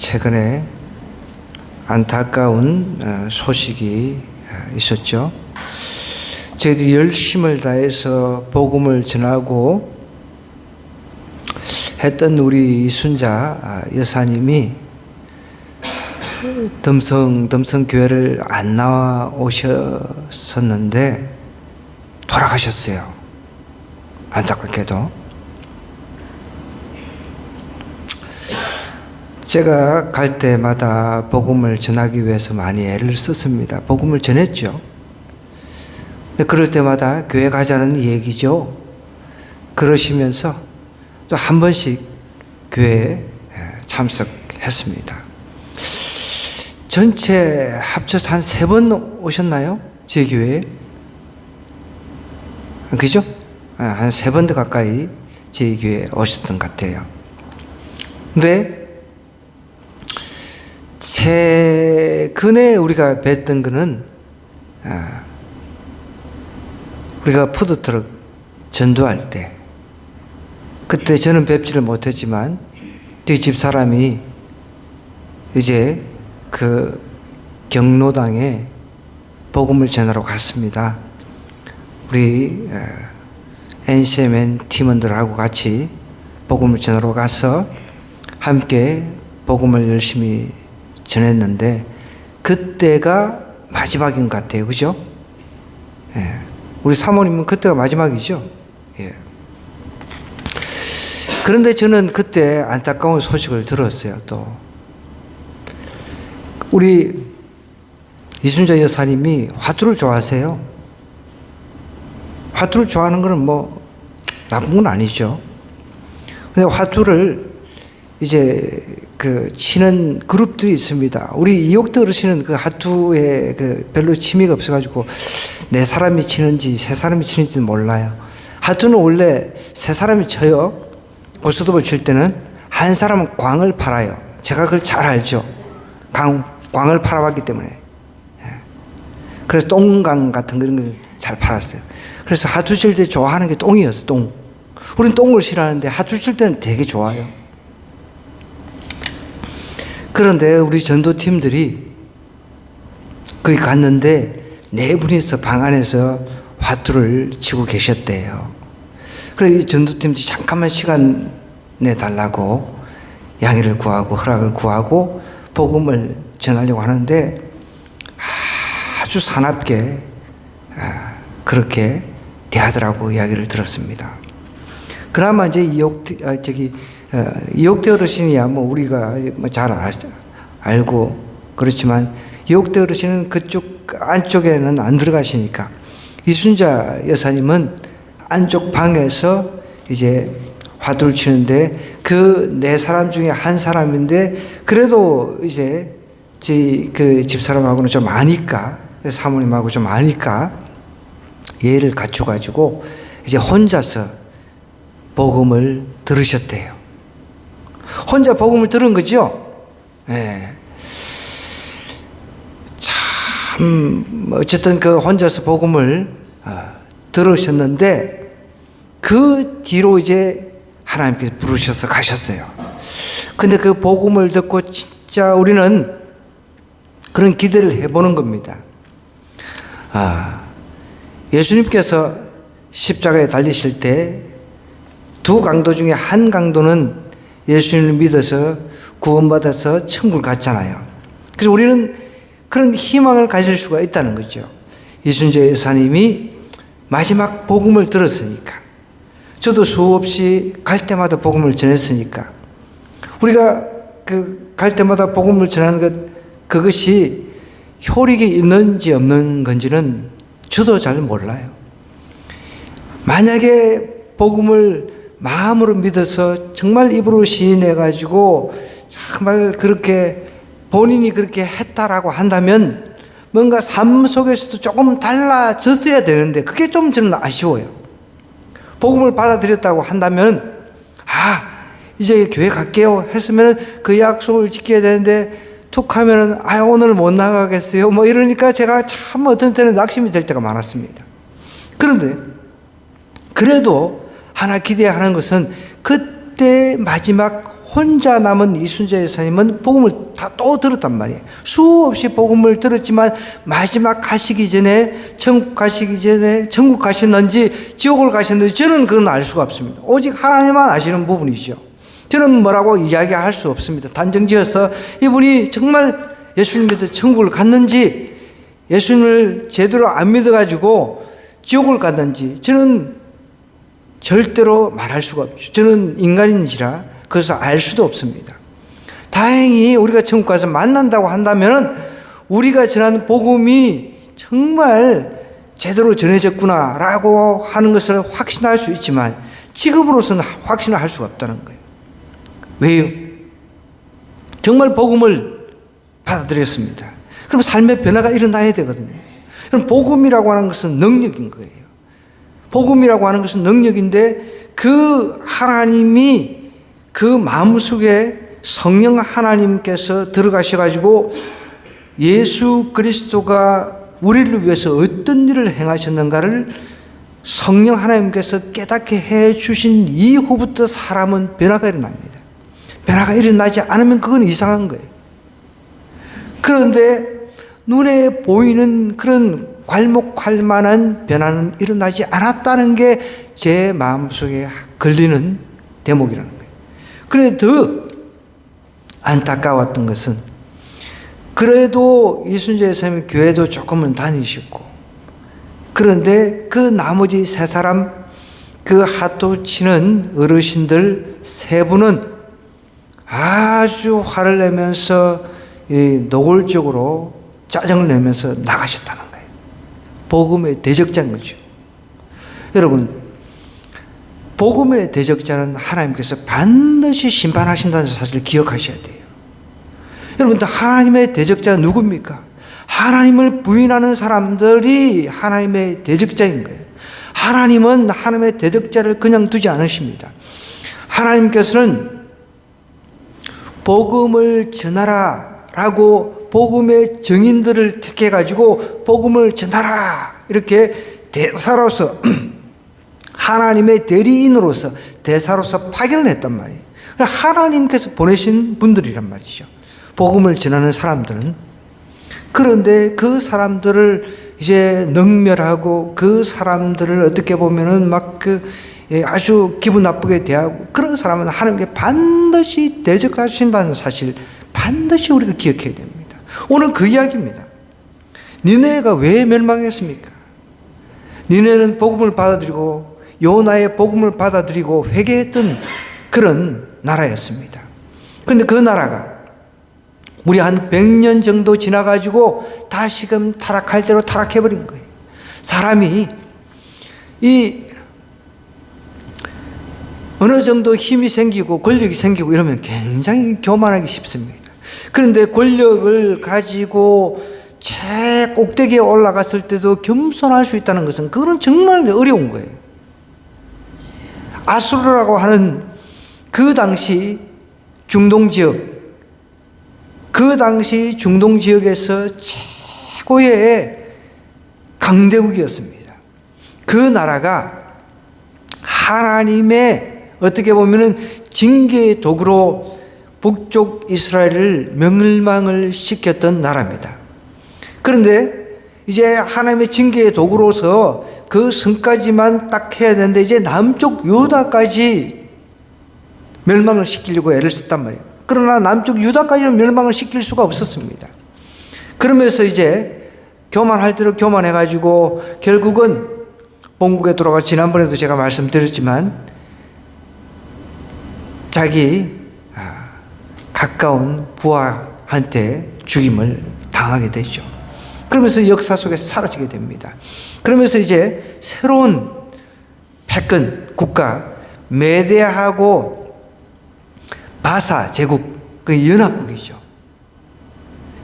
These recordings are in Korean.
최근에 안타까운 소식이 있었죠. 저희들이 열심을 다해서 복음을 전하고 했던 우리 이순자 여사님이 덤성 교회를 안 나와 오셨었는데 돌아가셨어요. 안타깝게도. 제가 갈 때마다 복음을 전하기 위해서 많이 애를 썼습니다. 복음을 전했죠. 근데 그럴 때마다 교회 가자는 얘기죠. 그러시면서 또 한 번씩 교회에 참석했습니다. 전체 합쳐서 한 3번 오셨나요? 제 교회에? 그죠? 한 3번 더 가까이 제 교회에 오셨던 것 같아요. 근데 최근에 우리가 뵀던 거는 우리가 푸드트럭 전도할 때, 그때 저는 뵙지를 못했지만 저희 집 사람이 이제 그 경로당에 복음을 전하러 갔습니다. 우리 NCMN 팀원들하고 같이 복음을 전하러 가서 함께 복음을 열심히 전했는데 그때가 마지막인 것 같아요. 그죠? 예. 우리 사모님은 그때가 마지막이죠. 예. 그런데 저는 그때 안타까운 소식을 들었어요. 또 우리 이순자 여사님이 화투를 좋아하세요. 화투를 좋아하는 것은 뭐 나쁜 건 아니죠. 근데 화투를 이제 그 치는 그룹들이 있습니다. 우리 이옥대 어르신은 그 화투에 그 별로 취미가 없어가지고 4사람이 치는지 3사람이 치는지는 몰라요. 화투는 원래 3사람이 쳐요. 고스톱을 칠 때는 한 사람은 광을 팔아요. 제가 그걸 잘 알죠. 광을 팔아왔기 때문에. 그래서 똥강 같은 그런 걸 잘 팔았어요. 그래서 화투 칠 때 좋아하는 게 똥이었어. 똥. 우린 똥을 싫어하는데 화투 칠 때는 되게 좋아요. 그런데 우리 전도팀들이 거기 갔는데 4분이서 방 안에서 화투를 치고 계셨대요. 그래서 이 전도팀들이 잠깐만 시간 내달라고 양해를 구하고 허락을 구하고 복음을 전하려고 하는데 아주 사납게 그렇게 대하더라고 이야기를 들었습니다. 그나마 이제 이옥대 어르신이야 뭐 우리가 잘 알고 그렇지만 이옥대 어르신은 그쪽 안쪽에는 안 들어가시니까 이순자 여사님은 안쪽 방에서 이제 화두를 치는데 그 4사람 중에 한 사람인데 그래도 이제 그 집사람하고는 좀 아니까 사모님하고 좀 아니까 예의를 갖춰가지고 이제 혼자서 복음을 들으셨대요. 혼자 복음을 들은 거죠? 예. 참, 어쨌든 그 혼자서 복음을 들으셨는데 그 뒤로 이제 하나님께서 부르셔서 가셨어요. 근데 그 복음을 듣고 진짜 우리는 그런 기대를 해보는 겁니다. 예수님께서 십자가에 달리실 때 2 강도 중에 한 강도는 예수님을 믿어서 구원받아서 천국을 갔잖아요. 그래서 우리는 그런 희망을 가질 수가 있다는 거죠. 이순자 여사님이 마지막 복음을 들었으니까, 저도 수없이 갈 때마다 복음을 전했으니까, 우리가 갈 때마다 복음을 전하는 그것이 효력이 있는지 없는 건지는 저도 잘 몰라요. 만약에 복음을 마음으로 믿어서 정말 입으로 시인해가지고 정말 그렇게 본인이 그렇게 했다라고 한다면 뭔가 삶 속에서도 조금 달라졌어야 되는데 그게 좀 저는 아쉬워요. 복음을 받아들였다고 한다면 이제 교회 갈게요 했으면 그 약속을 지켜야 되는데 툭 하면은 오늘 못 나가겠어요 뭐 이러니까 제가 참 어떤 때는 낙심이 될 때가 많았습니다. 그런데 그래도 하나 기대하는 것은 그때 마지막 혼자 남은 이순재 여사님은 복음을 다 또 들었단 말이에요. 수없이 복음을 들었지만 마지막 가시기 전에 천국 가셨는지 지옥을 가셨는지 저는 그건 알 수가 없습니다. 오직 하나님만 아시는 부분이죠. 저는 뭐라고 이야기할 수 없습니다. 단정지어서 이분이 정말 예수님 믿어 천국을 갔는지 예수님을 제대로 안 믿어가지고 지옥을 갔는지 저는 절대로 말할 수가 없죠. 저는 인간인지라 그래서 알 수도 없습니다. 다행히 우리가 천국 가서 만난다고 한다면 우리가 전하는 복음이 정말 제대로 전해졌구나라고 하는 것을 확신할 수 있지만 지금으로서는 확신을 할 수가 없다는 거예요. 왜요? 정말 복음을 받아들였습니다. 그럼 삶의 변화가 일어나야 되거든요. 그럼 복음이라고 하는 것은 능력인 거예요. 복음이라고 하는 것은 능력인데 그 하나님이 그 마음속에 성령 하나님께서 들어가셔가지고 예수 그리스도가 우리를 위해서 어떤 일을 행하셨는가를 성령 하나님께서 깨닫게 해 주신 이후부터 사람은 변화가 일어납니다. 변화가 일어나지 않으면 그건 이상한 거예요. 그런데 눈에 보이는 그런 괄목할 만한 변화는 일어나지 않았다는 게 제 마음속에 걸리는 대목이라는 거예요. 그런데 더 안타까웠던 것은 그래도 이순재 여사님 교회도 조금은 다니셨고 그런데 그 나머지 세 사람 그 핫도 치는 어르신들 세 분은 아주 화를 내면서 노골적으로 짜증을 내면서 나가셨다는 거예요. 복음의 대적자인 거죠. 여러분, 복음의 대적자는 하나님께서 반드시 심판하신다는 사실을 기억하셔야 돼요. 여러분들, 하나님의 대적자는 누굽니까? 하나님을 부인하는 사람들이 하나님의 대적자인 거예요. 하나님은 하나님의 대적자를 그냥 두지 않으십니다. 하나님께서는 복음을 전하라 라고 복음의 증인들을 택해가지고 복음을 전하라 이렇게 대사로서 하나님의 대리인으로서 대사로서 파견을 했단 말이에요. 하나님께서 보내신 분들이란 말이죠. 복음을 전하는 사람들은. 그런데 그 사람들을 이제 능멸하고 그 사람들을 어떻게 보면은 막 아주 기분 나쁘게 대하고 그런 사람은 하나님께 반드시 대적하신다는 사실 반드시 우리가 기억해야 됩니다. 오늘 그 이야기입니다. 니네가 왜 멸망했습니까? 니네는 복음을 받아들이고 요나의 복음을 받아들이고 회개했던 그런 나라였습니다. 그런데 그 나라가 우리 한 100년 정도 지나가지고 다시금 타락할 대로 타락해버린 거예요. 사람이 어느 정도 힘이 생기고 권력이 생기고 이러면 굉장히 교만하기 쉽습니다. 그런데 권력을 가지고 꼭대기에 올라갔을 때도 겸손할 수 있다는 것은 그거는 정말 어려운 거예요. 아수르라고 하는 그 당시 중동 지역에서 최고의 강대국이었습니다. 그 나라가 하나님의 어떻게 보면은 징계의 도구로 북쪽 이스라엘을 멸망을 시켰던 나라입니다. 그런데 이제 하나님의 징계의 도구로서 그 성까지만 딱 해야 되는데 이제 남쪽 유다까지 멸망을 시키려고 애를 썼단 말이에요. 그러나 남쪽 유다까지는 멸망을 시킬 수가 없었습니다. 그러면서 이제 교만할 대로 교만해가지고 결국은 본국에 돌아가 지난번에도 제가 말씀드렸지만 자기 가까운 부하한테 죽임을 당하게 되죠. 그러면서 역사 속에 사라지게 됩니다. 그러면서 이제 새로운 패권 국가 메대하고 바사 제국 그 연합국이죠.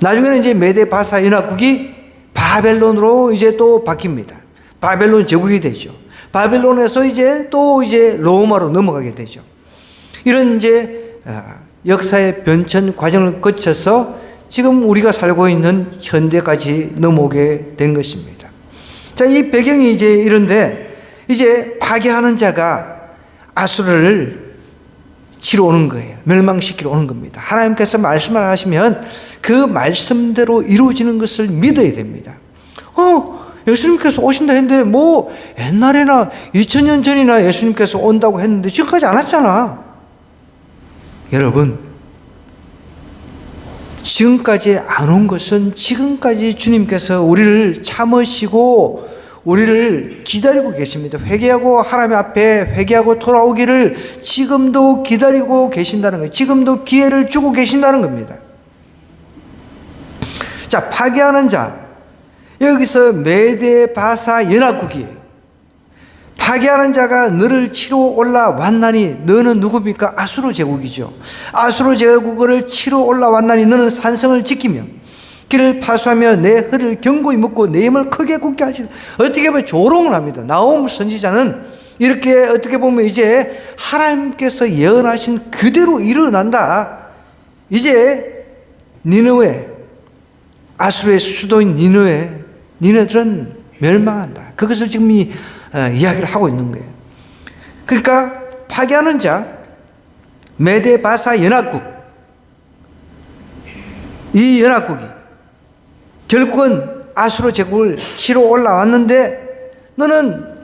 나중에는 이제 메대 바사 연합국이 바벨론으로 이제 또 바뀝니다. 바벨론 제국이 되죠. 바벨론에서 이제 로마로 넘어가게 되죠. 이런 이제 역사의 변천 과정을 거쳐서 지금 우리가 살고 있는 현대까지 넘어오게 된 것입니다. 자, 이 배경이 이제 이런데 이제 파괴하는 자가 아수르를 치러 오는 거예요. 멸망시키러 오는 겁니다. 하나님께서 말씀을 하시면 그 말씀대로 이루어지는 것을 믿어야 됩니다. 예수님께서 오신다 했는데 뭐 옛날에나 2000년 전이나 예수님께서 온다고 했는데 지금까지 안 왔잖아. 여러분, 지금까지 안 온 것은 지금까지 주님께서 우리를 참으시고 우리를 기다리고 계십니다. 회개하고 하나님 앞에 회개하고 돌아오기를 지금도 기다리고 계신다는 거예요. 지금도 기회를 주고 계신다는 겁니다. 자, 파괴하는 자, 여기서 메대 바사 연합국이에요. 파괴하는 자가 너를 치러 올라왔나니 너는 누굽니까? 아수르 제국이죠. 아수르 제국을 치러 올라왔나니 너는 산성을 지키며 길을 파수하며 내 허리를 견고히 묶고 내 힘을 크게 굳게 하시다. 어떻게 보면 조롱을 합니다. 나홈 선지자는 이렇게 어떻게 보면 이제 하나님께서 예언하신 그대로 일어난다. 이제 니느웨, 아수르의 수도인 니느웨들은 멸망한다. 그것을 지금 이야기를 하고 있는 거예요. 그러니까 파괴하는 자, 메대 바사 연합국, 이 연합국이 결국은 아수르 제국을 치러 올라왔는데 너는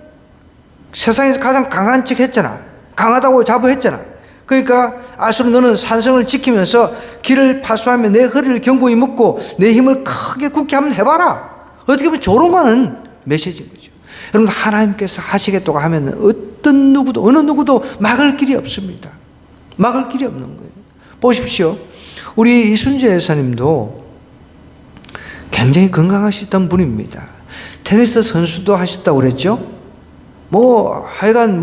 세상에서 가장 강한 척 했잖아. 강하다고 자부했잖아. 그러니까 아수르 너는 산성을 지키면서 길을 파수하며 내 허리를 견고히 묶고 내 힘을 크게 굳게 한번 해봐라. 어떻게 보면 조롱하는 메시지인 거죠. 여러분, 하나님께서 하시겠다고 하면 어떤 누구도 어느 누구도 막을 길이 없습니다. 막을 길이 없는 거예요. 보십시오. 우리 이순재 여사님도 굉장히 건강하시던 분입니다. 테니스 선수도 하셨다고 그랬죠. 하여간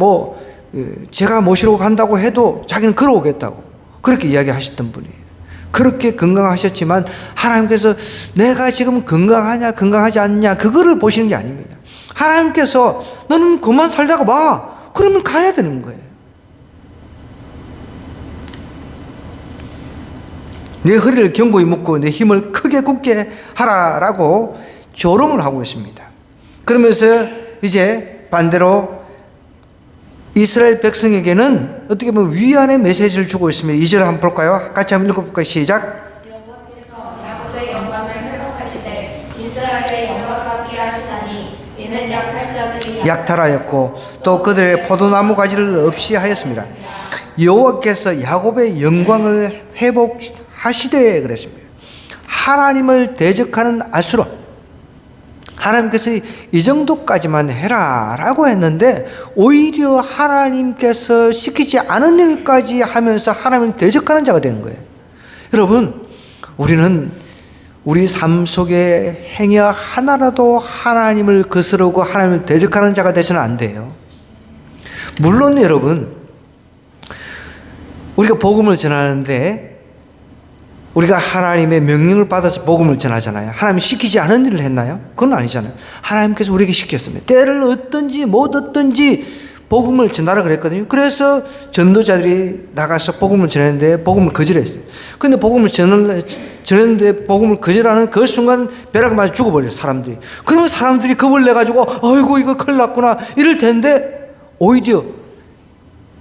제가 모시러 간다고 해도 자기는 걸어오겠다고 그렇게 이야기하셨던 분이에요. 그렇게 건강하셨지만 하나님께서 내가 지금 건강하냐 건강하지 않냐 그거를 보시는 게 아닙니다. 하나님께서 너는 그만 살다가 봐. 그러면 가야 되는 거예요. 내 허리를 견고히 묶고 내 힘을 크게 굳게 하라라고 조롱을 하고 있습니다. 그러면서 이제 반대로 이스라엘 백성에게는 어떻게 보면 위안의 메시지를 주고 있습니다. 2절 한번 볼까요? 같이 한번 읽어볼까요? 시작. 여호와께서 야곱의 영광을 회복하시되 이스라엘의 영광 같게 하시나니 이는 약탈 자들이 약탈하였고 또 그들의 포도나무 가지를 없이 하였습니다. 여호와께서 야곱의 영광을 회복하시되 그랬습니다. 하나님을 대적하는 아수르, 하나님께서 이 정도까지만 해라 라고 했는데 오히려 하나님께서 시키지 않은 일까지 하면서 하나님을 대적하는 자가 되는 거예요. 여러분, 우리는 우리 삶 속에 행위 하나라도 하나님을 거스르고 하나님을 대적하는 자가 되서는 안 돼요. 물론 여러분, 우리가 복음을 전하는데 우리가 하나님의 명령을 받아서 복음을 전하잖아요. 하나님이 시키지 않은 일을 했나요? 그건 아니잖아요. 하나님께서 우리에게 시켰습니다. 때를 얻든지 못 얻든지 복음을 전하라 그랬거든요. 그래서 전도자들이 나가서 복음을 전했는데 복음을 거절했어요. 그런데 복음을 전했는데 복음을 거절하는 그 순간 벼락 맞아 죽어버려요, 사람들이. 그러면 사람들이 겁을 내가지고 아이고 이거 큰일 났구나 이럴 텐데 오히려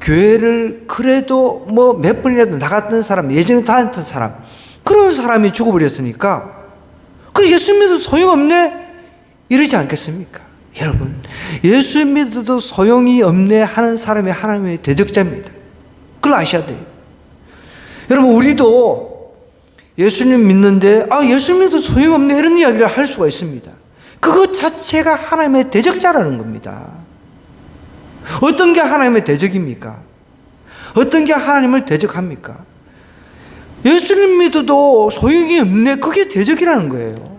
교회를 그래도 몇 번이라도 나갔던 사람, 예전에 다녔던 사람, 그런 사람이 죽어버렸으니까 그 예수 믿어도 소용없네 이러지 않겠습니까? 여러분, 예수 믿어도 소용이 없네 하는 사람이 하나님의 대적자입니다. 그걸 아셔야 돼요. 여러분, 우리도 예수님 믿는데 예수 믿어도 소용없네 이런 이야기를 할 수가 있습니다. 그것 자체가 하나님의 대적자라는 겁니다. 어떤 게 하나님의 대적입니까? 어떤 게 하나님을 대적합니까? 예수님 믿어도 소용이 없네, 그게 대적이라는 거예요.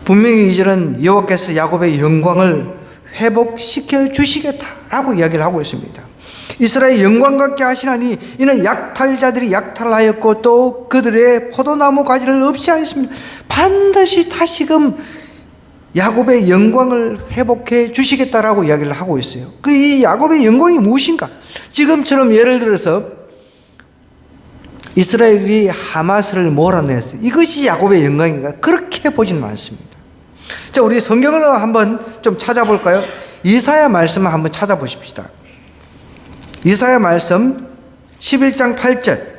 분명히 이절은 여호와께서 야곱의 영광을 회복시켜 주시겠다라고 이야기를 하고 있습니다. 이스라엘 영광 같게 하시나니 이는 약탈자들이 약탈하였고 또 그들의 포도나무 가지를 없이 하였습니다. 반드시 다시금 야곱의 영광을 회복해 주시겠다라고 이야기를 하고 있어요. 이 야곱의 영광이 무엇인가? 지금처럼 예를 들어서 이스라엘이 하마스를 몰아냈어요. 이것이 야곱의 영광인가? 그렇게 보지는 않습니다. 자, 우리 성경을 한번 좀 찾아볼까요? 이사야 말씀을 한번 찾아보십시다. 이사야 말씀 11장 8절.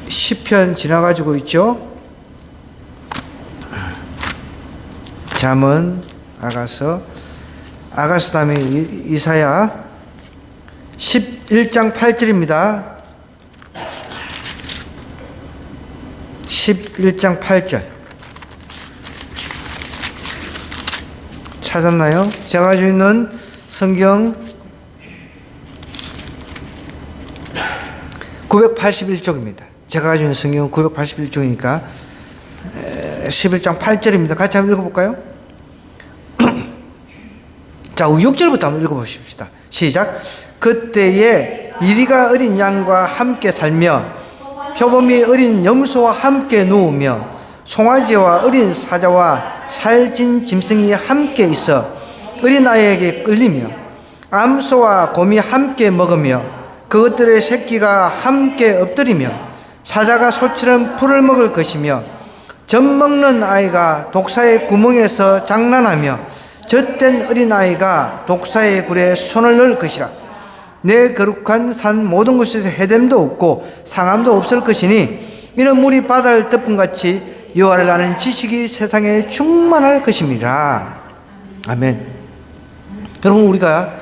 시편 지나가지고 있죠. 잠언, 아가서 다음에 이사야 11장 8절입니다. 11장 8절 찾았나요? 제가 가지고 있는 성경 981쪽입니다. 제가 가지고 있는 성경은 981쪽이니까 11장 8절입니다. 같이 한번 읽어볼까요? 자, 6절부터 한번 읽어보십시다. 시작. 그때에 이리가 어린 양과 함께 살며 표범이 어린 염소와 함께 누우며 송아지와 어린 사자와 살찐 짐승이 함께 있어 어린아이에게 끌리며 암소와 곰이 함께 먹으며 그것들의 새끼가 함께 엎드리며 사자가 소처럼 풀을 먹을 것이며 젖 먹는 아이가 독사의 구멍에서 장난하며 젖된 어린아이가 독사의 굴에 손을 넣을 것이라. 내 거룩한 산 모든 곳에서 해됨도 없고 상함도 없을 것이니 이는 물이 바다를 덮음같이 여호와를 아는 지식이 세상에 충만할 것입니다. 아멘. 여러분, 우리가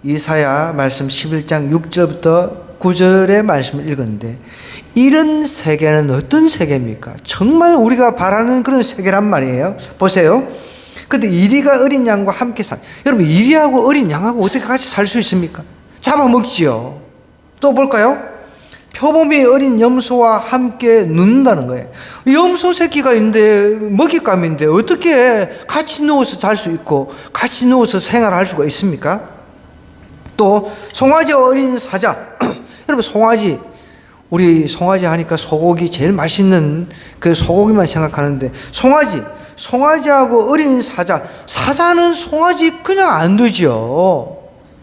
이사야 말씀 11장 6절부터 9절의 말씀을 읽었는데 이런 세계는 어떤 세계입니까? 정말 우리가 바라는 그런 세계란 말이에요. 보세요. 근데 이리가 어린 양과 함께 여러분, 이리하고 어린 양하고 어떻게 같이 살 수 있습니까? 잡아먹지요. 또 볼까요? 표범이 어린 염소와 함께 눕는다는 거예요. 염소 새끼가 있는데 먹잇감인데 어떻게 같이 누워서 잘 수 있고 같이 누워서 생활할 수가 있습니까? 또 송아지와 어린 사자. 여러분, 송아지, 우리 송아지 하니까 소고기 제일 맛있는 그 소고기만 생각하는데 송아지하고 어린 사자는 송아지 그냥 안 두죠.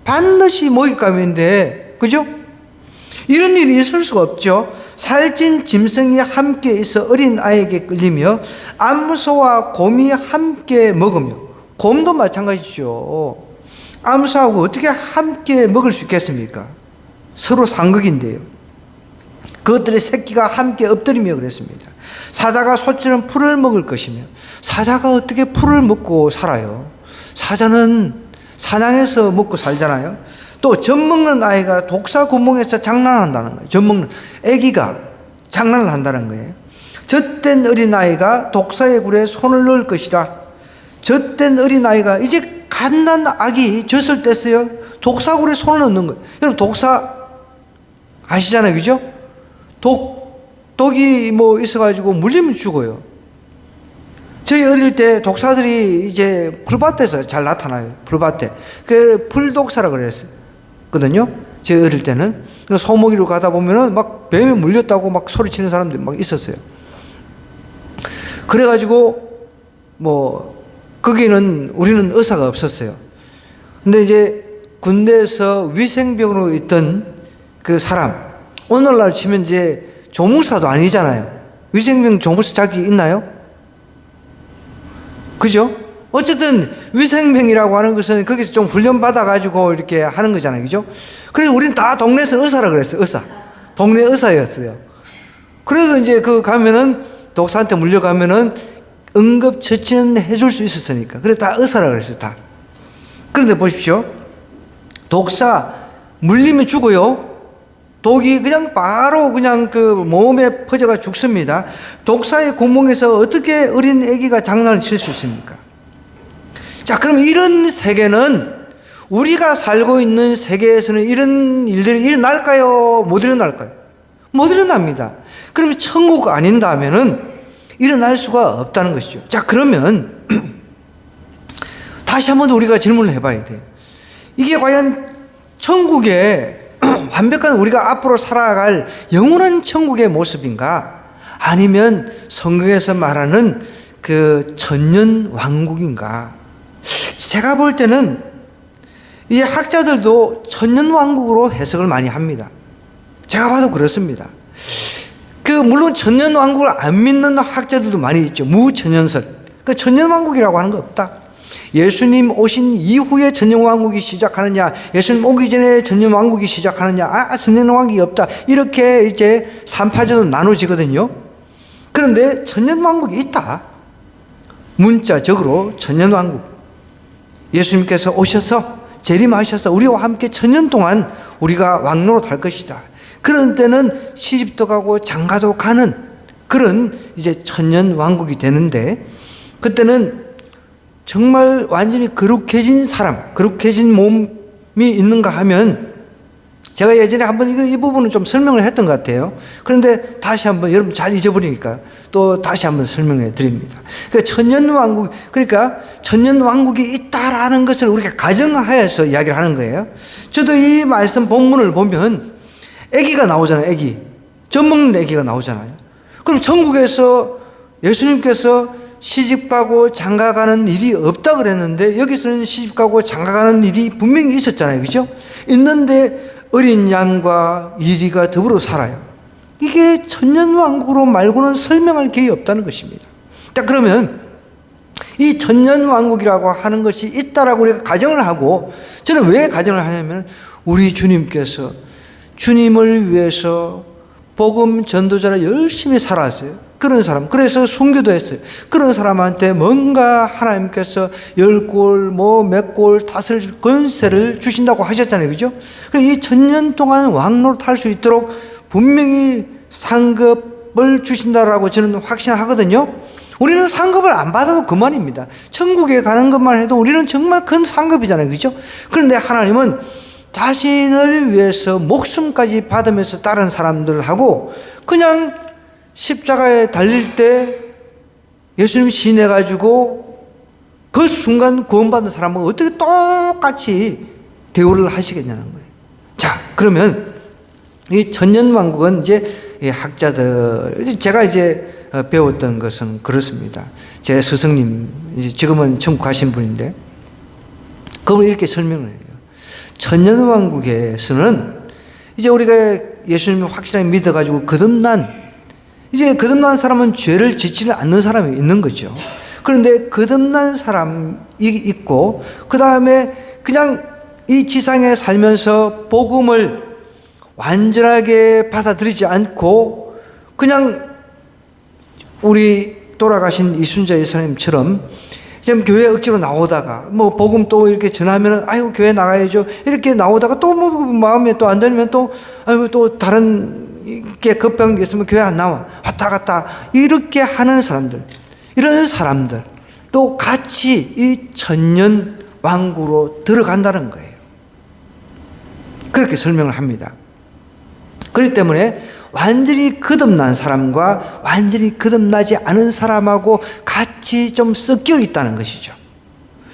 반드시 먹잇감인데, 그죠? 이런 일이 있을 수가 없죠. 살찐 짐승이 함께 있어 어린 아이에게 끌리며 암소와 곰이 함께 먹으며, 곰도 마찬가지죠. 암소하고 어떻게 함께 먹을 수 있겠습니까? 서로 상극인데요. 그것들의 새끼가 함께 엎드리며 그랬습니다. 사자가 소처럼 풀을 먹을 것이며, 사자가 어떻게 풀을 먹고 살아요? 사자는 사냥해서 먹고 살잖아요. 또 젖 먹는 아이가 독사 구멍에서 장난한다는 거예요. 젖 먹는 아기가 장난을 한다는 거예요. 젖된 어린아이가 독사의 굴에 손을 넣을 것이라. 젖된 어린아이가 이제 갓난 아기 젖을 뗐어요. 독사굴에 손을 넣는 거예요. 여러분, 독사 아시잖아요, 그죠? 독이 뭐 있어가지고 물리면 죽어요. 저희 어릴 때 독사들이 이제 풀밭에서 잘 나타나요. 풀밭에. 그 풀독사라고 그랬거든요. 저희 어릴 때는. 소먹이로 가다 보면은 막 뱀에 물렸다고 막 소리치는 사람들이 막 있었어요. 그래가지고 뭐 거기는 우리는 의사가 없었어요. 근데 이제 군대에서 위생병으로 있던 그 사람, 오늘날 치면 이제 조무사도 아니잖아요. 위생병 조무사 자격이 있나요? 그죠? 어쨌든 위생병이라고 하는 것은 거기서 좀 훈련 받아가지고 이렇게 하는 거잖아요. 그죠? 그래서 우리는 다 동네에서 의사라 그랬어요. 의사. 동네 의사였어요. 그래서 이제 그 가면은 독사한테 물려가면은 응급처치는 해줄 수 있었으니까. 그래서 다 의사라 그랬어요. 다. 그런데 보십시오. 독사 물리면 죽어요. 독이 그냥 바로 그냥 그 몸에 퍼져가 죽습니다. 독사의 구멍에서 어떻게 어린 아기가 장난을 칠 수 있습니까? 자, 그럼 이런 세계는, 우리가 살고 있는 세계에서는 이런 일들이 일어날까요? 못 일어날까요? 못 일어납니다. 그러면 천국 아닌다면은 일어날 수가 없다는 것이죠. 자, 그러면 다시 한번 우리가 질문을 해봐야 돼요. 이게 과연 천국의 완벽한 우리가 앞으로 살아갈 영원한 천국의 모습인가? 아니면 성경에서 말하는 그 천년 왕국인가? 제가 볼 때는 이 학자들도 천년 왕국으로 해석을 많이 합니다. 제가 봐도 그렇습니다. 그 물론 천년왕국을 안 믿는 학자들도 많이 있죠. 무천년설. 그 천년왕국이라고 하는 거 없다. 예수님 오신 이후에 천년왕국이 시작하느냐, 예수님 오기 전에 천년왕국이 시작하느냐, 천년왕국이 없다. 이렇게 이제 삼파제도 나눠지거든요. 그런데 천년왕국이 있다. 문자적으로 천년왕국. 예수님께서 오셔서 재림하셔서 우리와 함께 천년 동안 우리가 왕노릇할 것이다. 그런 때는 시집도 가고 장가도 가는 그런 이제 천년왕국이 되는데, 그때는 정말 완전히 거룩해진 사람, 거룩해진 몸이 있는가 하면, 제가 예전에 한번 이 부분은 좀 설명을 했던 것 같아요. 그런데 다시 한번, 여러분 잘 잊어버리니까 또 다시 한번 설명해 드립니다. 그러니까 천년왕국, 그러니까 천년왕국이 있다라는 것을 우리가 가정하에서 이야기를 하는 거예요. 저도 이 말씀 본문을 보면 아기가 나오잖아요. 아기. 젖 먹는 아기가 나오잖아요. 그럼 천국에서 예수님께서 시집가고 장가가는 일이 없다 그랬는데, 여기서는 시집가고 장가가는 일이 분명히 있었잖아요. 그죠? 있는데 어린 양과 이리가 더불어 살아요. 이게 천년왕국으로 말고는 설명할 길이 없다는 것입니다. 자, 그러면 이 천년왕국이라고 하는 것이 있다라고 우리가 가정을 하고, 저는 왜 가정을 하냐면, 우리 주님께서 주님을 위해서 복음 전도자를 열심히 살았어요. 그런 사람, 그래서 순교도 했어요. 그런 사람한테 뭔가 하나님께서 10골, 몇 골 다스릴 권세를 주신다고 하셨잖아요. 그죠? 이 천년 동안 왕노릇 할 수 있도록 분명히 상급을 주신다라고 저는 확신하거든요. 우리는 상급을 안 받아도 그만입니다. 천국에 가는 것만 해도 우리는 정말 큰 상급이잖아요. 그죠? 그런데 하나님은 자신을 위해서 목숨까지 받으면서 다른 사람들하고 그냥 십자가에 달릴 때 예수님 시인해가지고 그 순간 구원받은 사람하고 어떻게 똑같이 대우를 하시겠냐는 거예요. 자, 그러면 이 천년왕국은 이제 학자들, 제가 이제 배웠던 것은 그렇습니다. 제 스승님, 이제 지금은 천국 가신 분인데, 그걸 이렇게 설명을 해요. 천년왕국에서는 이제 우리가 예수님을 확실하게 믿어가지고 거듭난 사람은 죄를 짓지를 않는 사람이 있는 거죠. 그런데 거듭난 사람이 있고, 그 다음에 그냥 이 지상에 살면서 복음을 완전하게 받아들이지 않고 그냥 우리 돌아가신 이순자 여사님처럼 그냥 교회 억지로 나오다가 복음 또 이렇게 전하면은 아이고 교회 나가야죠 이렇게 나오다가 또 마음에 또 안 들면 또 또 다른 게 급한 게 있으면 교회 안 나와 왔다 갔다 이렇게 하는 사람들, 이런 사람들 또 같이 이 천년 왕국으로 들어간다는 거예요. 그렇게 설명을 합니다. 그렇기 때문에 완전히 거듭난 사람과 완전히 거듭나지 않은 사람하고 같이 좀 섞여 있다는 것이죠.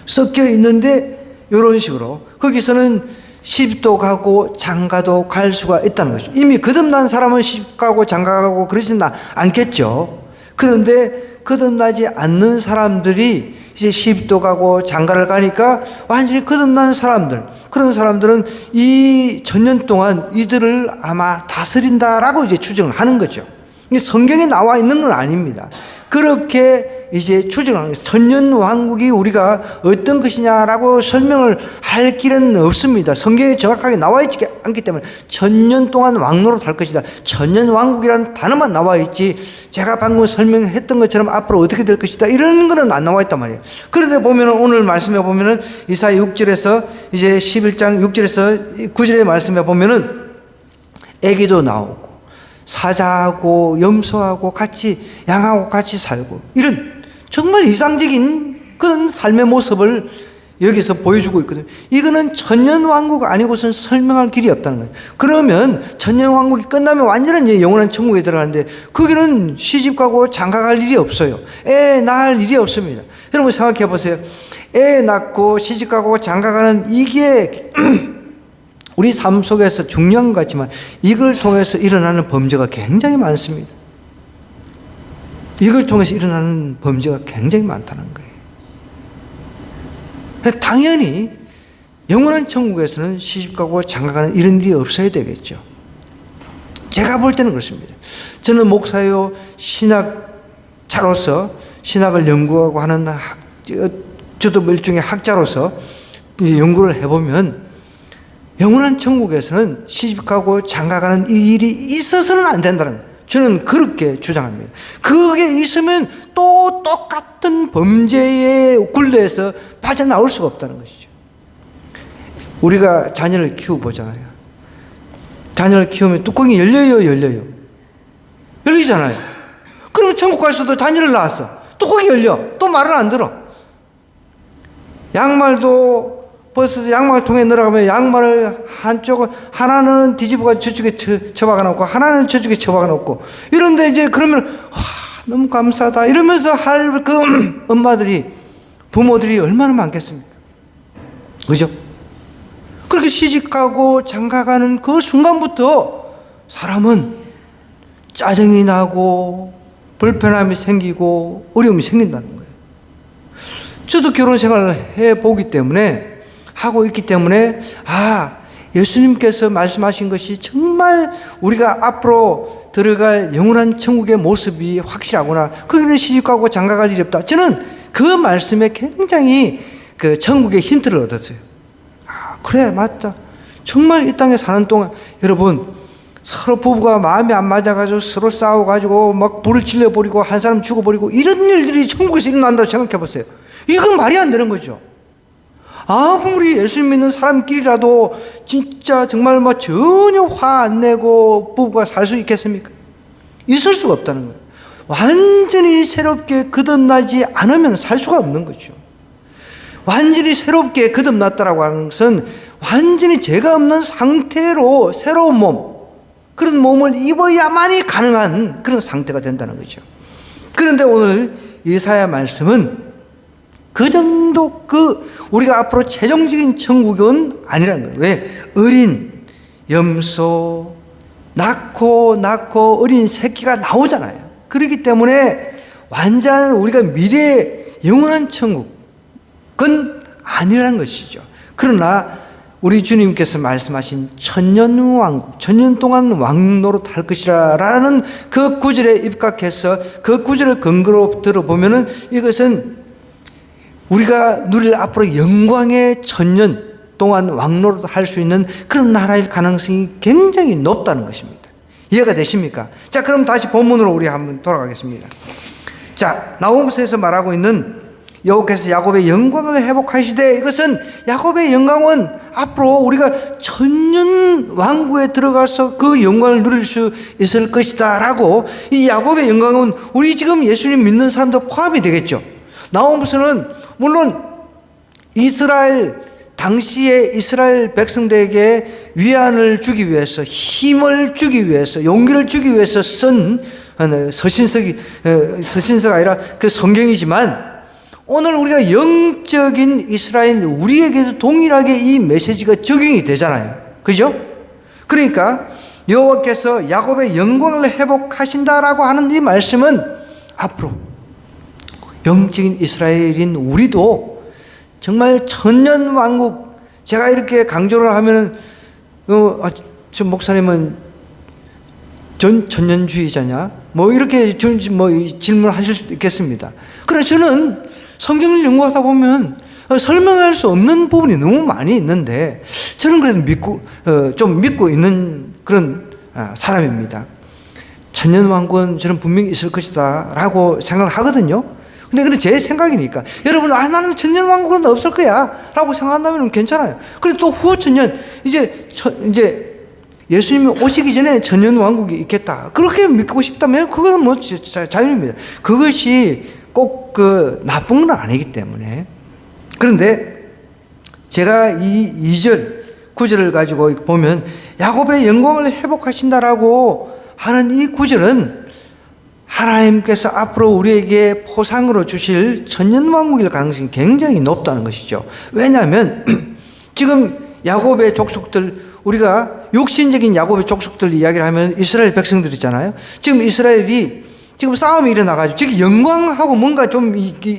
섞여 있는데 이런 식으로 거기서는 시집도 가고 장가도 갈 수가 있다는 것이죠. 이미 거듭난 사람은 시집 가고 장가 가고 그러지는 않겠죠. 그런데 거듭나지 않는 사람들이 이제 시집도 가고 장가를 가니까 완전히 거듭난 사람들, 그런 사람들은 이 천년 동안 이들을 아마 다스린다라고 이제 추정을 하는 거죠. 성경에 나와 있는 건 아닙니다. 그렇게 이제 추정하는 거예요. 천년 왕국이 우리가 어떤 것이냐라고 설명을 할 길은 없습니다. 성경에 정확하게 나와 있지 않기 때문에 천년 동안 왕노릇 할 것이다. 천년 왕국이라는 단어만 나와 있지 제가 방금 설명했던 것처럼 앞으로 어떻게 될 것이다 이런 거는 안 나와 있단 말이에요. 그런데 보면은 오늘 말씀해 보면은 이사야 6절에서 이제 11장 6절에서 9절의 말씀해 보면은 애기도 나오고 사자하고 염소하고 같이 양하고 같이 살고 이런 정말 이상적인 그런 삶의 모습을 여기서 보여주고 있거든요. 이거는 천년왕국 아니고선 설명할 길이 없다는 거예요. 그러면 천년왕국이 끝나면 완전한 영원한 천국에 들어가는데 거기는 시집가고 장가갈 일이 없어요. 애 낳을 일이 없습니다. 여러분 생각해 보세요. 애 낳고 시집가고 장가가는 이게 우리 삶 속에서 중요한 것 같지만 이걸 통해서 일어나는 범죄가 굉장히 많습니다. 이걸 통해서 일어나는 범죄가 굉장히 많다는 거예요. 당연히 영원한 천국에서는 시집가고 장가가는 이런 일이 없어야 되겠죠. 제가 볼 때는 그렇습니다. 저는 목사요, 신학자로서 신학을 연구하고 하는 저도 일종의 학자로서 연구를 해보면 영원한 천국에서는 시집가고 장가가는 이 일이 있어서는 안 된다는 거예요. 저는 그렇게 주장합니다. 그게 있으면 또 똑같은 범죄의 굴레에서 빠져나올 수가 없다는 것이죠. 우리가 자녀를 키워보잖아요. 자녀를 키우면 뚜껑이 열려요, 열려요? 열리잖아요. 그럼 천국 갈 수도 자녀를 낳았어. 뚜껑이 열려. 또 말을 안 들어. 양말도 버스에서 양말통에 넣어가면 양말을 한쪽은 하나는 뒤집어가 저쪽에 처박아 놓고 하나는 저쪽에 처박아 놓고 이런데 이제 그러면 와 너무 감사하다 이러면서 할 그 엄마들이 부모들이 얼마나 많겠습니까? 그죠? 그렇게 시집가고 장가가는 그 순간부터 사람은 짜증이 나고 불편함이 생기고 어려움이 생긴다는 거예요. 저도 결혼 생활을 해보기 때문에 하고 있기 때문에 예수님께서 말씀하신 것이 정말 우리가 앞으로 들어갈 영원한 천국의 모습이 확실하구나. 거기는 시집가고 장가갈 일이 없다. 저는 그 말씀에 굉장히 그 천국의 힌트를 얻었어요. 그래 맞다. 정말 이 땅에 사는 동안 여러분 서로 부부가 마음이 안 맞아가지고 서로 싸워가지고 막 불을 질러버리고 한 사람 죽어버리고 이런 일들이 천국에서 일어난다고 생각해 보세요. 이건 말이 안 되는 거죠. 아무리 예수님 믿는 사람끼리라도 진짜 정말 뭐 전혀 화 안 내고 부부가 살 수 있겠습니까? 있을 수가 없다는 거예요. 완전히 새롭게 거듭나지 않으면 살 수가 없는 거죠. 완전히 새롭게 거듭났다라고 하는 것은 완전히 죄가 없는 상태로 새로운 몸, 그런 몸을 입어야만이 가능한 그런 상태가 된다는 거죠. 그런데 오늘 이사야 말씀은 그 정도 우리가 앞으로 최종적인 천국은 아니라는 거예요. 왜? 어린 염소 낳고 어린 새끼가 나오잖아요. 그렇기 때문에 완전한 우리가 미래의 영원한 천국은 아니라는 것이죠. 그러나 우리 주님께서 말씀하신 천년왕국, 천년 동안 왕노릇 할 것이라 라는 그 구절에 입각해서 그 구절을 근거로 들어보면은 이것은 우리가 누릴 앞으로 영광의 천년 동안 왕노릇 할 수 있는 그런 나라일 가능성이 굉장히 높다는 것입니다. 이해가 되십니까? 자, 그럼 다시 본문으로 우리 한번 돌아가겠습니다. 자, 나홈서에서 말하고 있는 여호와께서 야곱의 영광을 회복하시되, 이것은 야곱의 영광은 앞으로 우리가 천년 왕국에 들어가서 그 영광을 누릴 수 있을 것이다 라고, 이 야곱의 영광은 우리 지금 예수님 믿는 사람도 포함이 되겠죠. 나홈서는 물론 당시에 이스라엘 백성들에게 위안을 주기 위해서, 힘을 주기 위해서, 용기를 주기 위해서 쓴 서신서가 아니라 그 성경이지만, 오늘 우리가 영적인 이스라엘, 우리에게도 동일하게 이 메시지가 적용이 되잖아요. 그죠? 그러니까 여호와께서 야곱의 영광을 회복하신다라고 하는 이 말씀은 앞으로 영적인 이스라엘인 우리도 정말 천년 왕국, 제가 이렇게 강조를 하면 저 목사님은 천년주의자냐? 뭐 이렇게 질문하실 수도 있겠습니다. 그래서 저는 성경을 연구하다 보면 설명할 수 없는 부분이 너무 많이 있는데, 저는 그래도 좀 믿고 있는 그런 사람입니다. 천년왕국은 저는 분명히 있을 것이다 라고 생각을 하거든요. 근데 그건 제 생각이니까. 여러분, 나는 천년왕국은 없을 거야 라고 생각한다면 괜찮아요. 그런데 또 후 천년, 이제 예수님이 오시기 전에 천년왕국이 있겠다, 그렇게 믿고 싶다면 그건 뭐 자유입니다. 그것이 꼭 나쁜 건 아니기 때문에. 그런데 제가 이 2절 9절을 가지고 보면 야곱의 영광을 회복하신다라고 하는 이 구절은 하나님께서 앞으로 우리에게 포상으로 주실 천년왕국일 가능성이 굉장히 높다는 것이죠. 왜냐하면 지금 야곱의 족속들, 우리가 육신적인 야곱의 족속들 이야기를 하면 이스라엘 백성들이잖아요. 지금 이스라엘이 지금 싸움이 일어나가지고, 지금 영광하고 뭔가 좀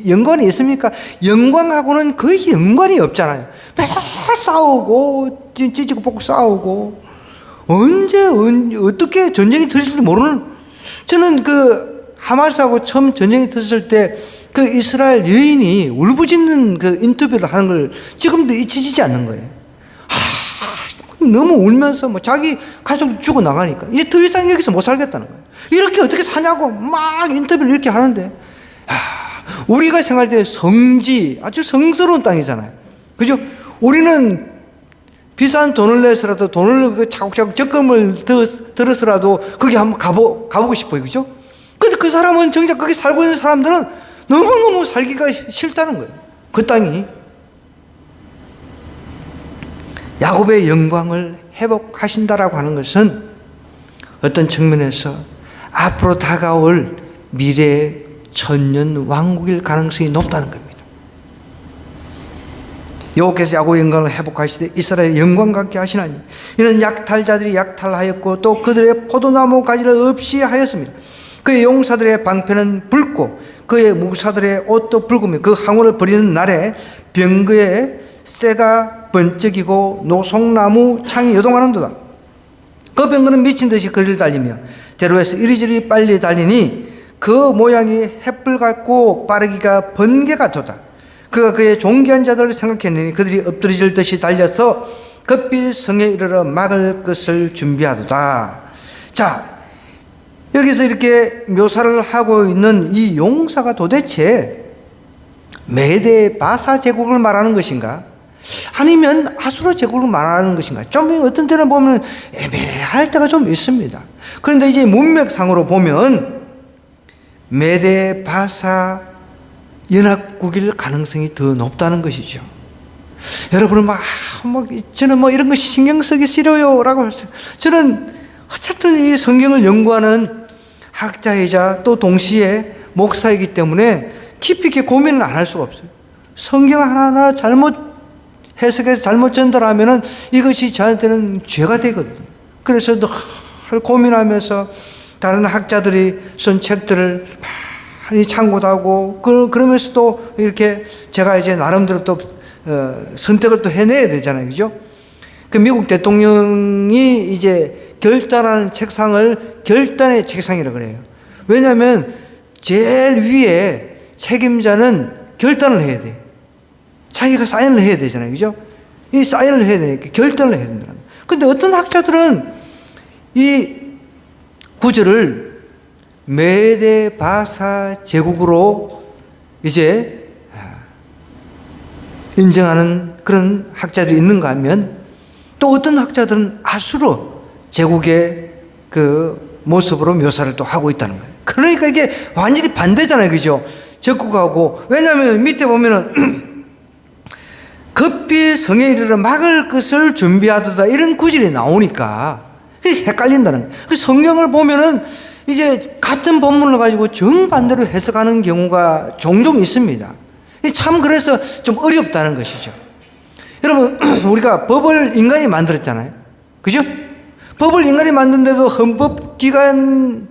연관이 있습니까? 영광하고는 거의 연관이 없잖아요. 맨날 싸우고 찢고 뽑고 싸우고 언제 어떻게 전쟁이 터질지 모르는. 저는 그 하마스하고 처음 전쟁이 터졌을 때 그 이스라엘 여인이 울부짖는 그 인터뷰를 하는 걸 지금도 잊히지 않는 거예요. 너무 울면서 뭐 자기 가족이 죽어 나가니까 이제 더 이상 여기서 못 살겠다는 거예요. 이렇게 어떻게 사냐고 막 인터뷰를 이렇게 하는데, 우리가 생각할 때 성지, 아주 성스러운 땅이잖아요. 그죠? 우리는 비싼 돈을 내서라도 돈을 그 차곡차곡 적금을 들어서라도 거기 한번 가보고 싶어요. 그죠? 근데 그 사람은 정작 거기 살고 있는 사람들은 너무너무 살기가 싫다는 거예요. 그 땅이. 야곱의 영광을 회복하신다라고 하는 것은 어떤 측면에서 앞으로 다가올 미래의 천년 왕국일 가능성이 높다는 겁니다. 여호와께서 야곱의 영광을 회복하시되 이스라엘의 영광 같게 하시나니 이는 약탈자들이 약탈하였고 또 그들의 포도나무 가지를 없이 하였습니다. 그의 용사들의 방패는 붉고 그의 무사들의 옷도 붉으며 그 항우를 버리는 날에 병거의 쇠가 번쩍이고 노송나무 창이 요동하는도다. 그 병거는 미친 듯이 거리를 달리며 대로에서 이리저리 빨리 달리니 그 모양이 햇불 같고 빠르기가 번개 같도다. 그가 그의 존귀한 자들을 생각했느니 그들이 엎드러질 듯이 달려서 급히 성에 이르러 막을 것을 준비하도다. 자, 여기서 이렇게 묘사를 하고 있는 이 용사가 도대체 메데 바사 제국을 말하는 것인가? 아니면 아수르 제국을 말하는 것인가? 좀 어떤 때는 보면 애매할 때가 좀 있습니다. 그런데 이제 문맥상으로 보면 메데 바사 연합국일 가능성이 더 높다는 것이죠. 여러분은 저는 이런 거 신경 쓰기 싫어요 라고 하세요. 저는 어쨌든 이 성경을 연구하는 학자이자 또 동시에 목사이기 때문에 깊이 있게 고민을 안 할 수가 없어요. 성경 하나하나 잘못 해석해서 잘못 전달하면은 이것이 저한테는 죄가 되거든요. 그래서 늘 고민하면서 다른 학자들이 쓴 책들을 많이 참고도 하고 그러면서 또 이렇게 제가 이제 나름대로 또 선택을 또 해내야 되잖아요. 그죠? 그 미국 대통령이 이제 결단하는 책상을 결단의 책상이라고 그래요. 왜냐하면 제일 위에 책임자는 결단을 해야 돼. 자기가 사인을 해야 되잖아요. 그죠? 이 사인을 해야 되니까 결단을 해야 된다는 거예요. 근데 어떤 학자들은 이 구절을 메데 바사 제국으로 이제 인정하는 그런 학자들이 있는가 하면 또 어떤 학자들은 아수르 제국의 그 모습으로 묘사를 또 하고 있다는 거예요. 그러니까 이게 완전히 반대잖아요. 그죠? 적국하고. 왜냐하면 밑에 보면은 급히 성에 이르러 막을 것을 준비하도다 이런 구절이 나오니까 헷갈린다는 거예요. 성경을 보면은 이제 같은 본문을 가지고 정반대로 해석하는 경우가 종종 있습니다. 참 그래서 좀 어렵다는 것이죠. 여러분, 우리가 법을 인간이 만들었잖아요. 그죠? 법을 인간이 만든데도 헌법기관에서